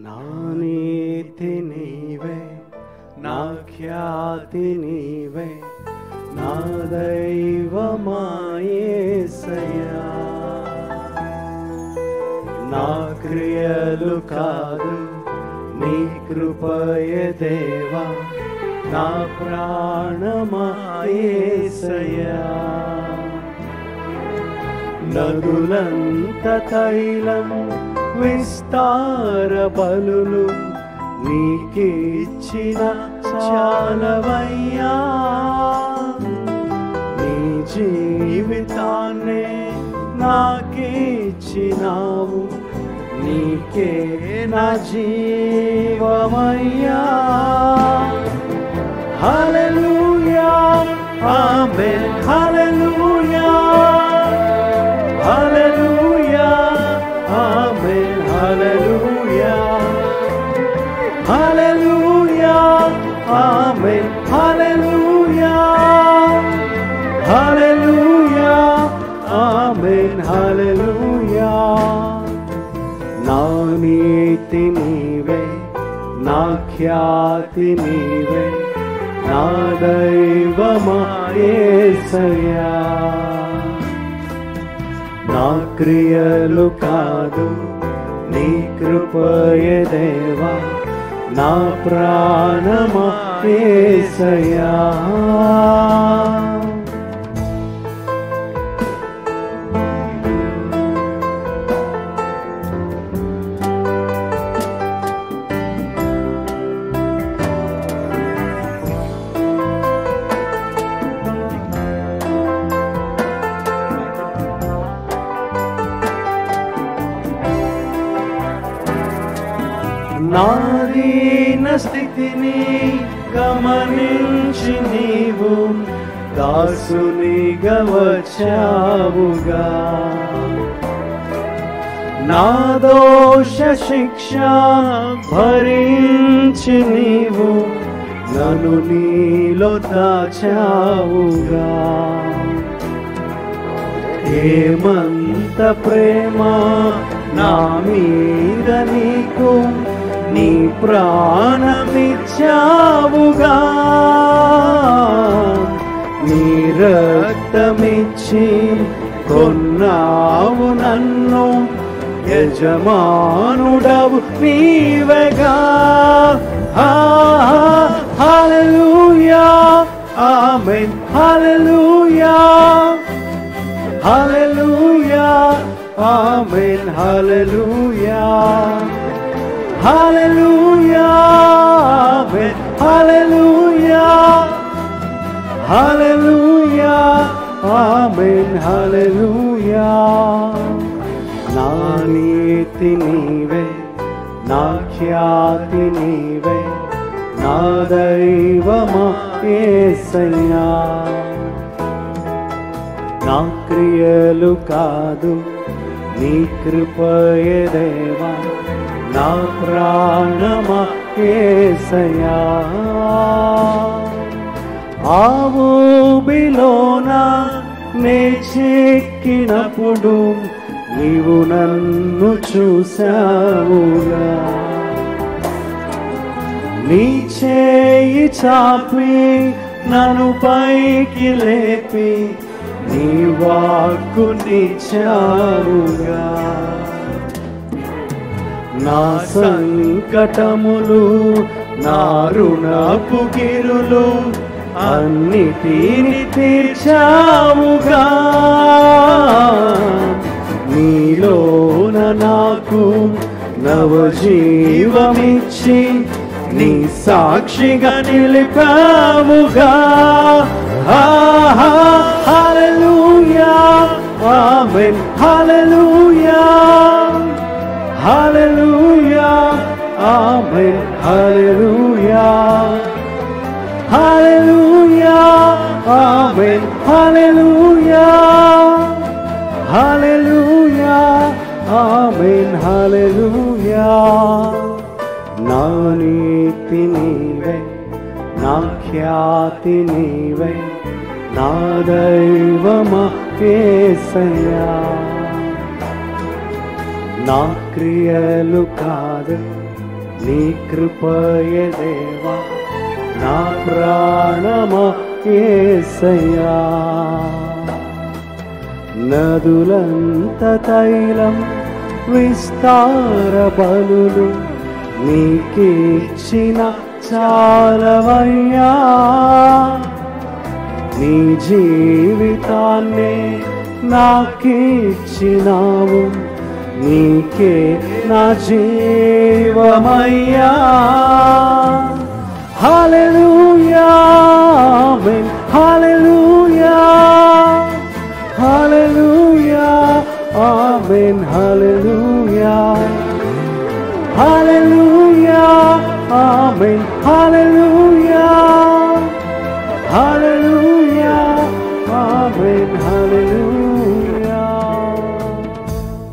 నా నీతి నీవే, నా ఖ్యాతి నీవే, నా దైవమా యేసయ్యా. నా క్రియలు కాదు నీ కృపయే దేవా, నా ప్రాణమా యేసయ్యా. నదులంత తైలం విస్తార బలులు నీకిచ్చిన చాలవయ్యా. నీ జీవితాన్నే నాకిచ్చినావు, నీకే నా జీవమయ్యా. హల్లెలూయా, ఆమేన్, హల్లెలూయా, హల్లెలూయా, ఆమేన్, హల్లెలూయా, హల్లెలూయా, ఆమేన్, హల్లెలూయా, హల్లెలూయా, ఆమేన్, హల్లెలూయా. నా నీతి నీవే, నా ఖ్యాతి నీవే, నా దైవమా యేసయ్యా. నా క్రియలు కాదు నీ కృపయే దేవా, నా ప్రాణమా యేసయ్యా. నా దీన స్థితిని గమనించి నీవు దాసునిగా వచ్చావుగా. నా దోష శిక్ష భరించి నీవు నన్ను నీలో దాచావుగా. ఏమంత ప్రేమ నా మీద నీకు, నీ ప్రాణమిచ్చావుగా. నీ రక్తమిచ్చి కొన్నావు నన్ను, యజమానుడవు నీవేగా. హల్లెలూయా, ఆమేన్, హల్లెలూయా, హల్లెలూయా, ఆమేన్, హల్లెలూయా, హల్లెలూయా, ఆమేన్, హల్లెలూయా, హల్లెలూయా, ఆమేన్, హల్లెలూయా. నా నీతి నీవే, నా ఖ్యాతి నీవే, నా దైవమా యేసయ్యా. నా క్రియలు కాదు నీ కృపయే దేవా, నా ప్రాణమా యేసయ్యా. ఆవుబిలోన నే చిక్కినప్పుడు నీవు నన్ను చూసావుగా. నీ చేయి చాపి నన్ను పైకి లేపి నీ వాక్కునిచ్చావుగా. నా సంకటములు, నా రుణపు గిరులు అన్నిటిని తీర్చావుగా. నీలోన నాకు నవజీవమిచ్చి నీ సాక్షిగా నిలిపావుగా. హల్లెలూయా, ఆమేన్, హల్లెలూయా, హల్లెలూయా, ఆమేన్, హల్లెలూయా, హల్లెలూయా, ఆమేన్, హల్లెలూయా, హల్లెలూయా, ఆమేన్, హల్లెలూయా. నా నీతి నీవే, నా ఖ్యాతి నీవే, నా దైవమా యేసయ్యా. నా క్రియలు కాదు నీ కృపయే దేవా నా ప్రాణమా యేసయ్యా నదులంత తైలం విస్తార బలులు నీకిచ్చిన చాలవయ్యా నీ జీవితాన్నే నాకిచ్చినావు నీకే నా జీవమయ్యా హల్లెలూయా ఆమేన్ హల్లెలూయా హల్లెలూయా ఆమేన్ హల్లెలూయా హల్లెలూయా ఆమేన్ హల్లెలూయా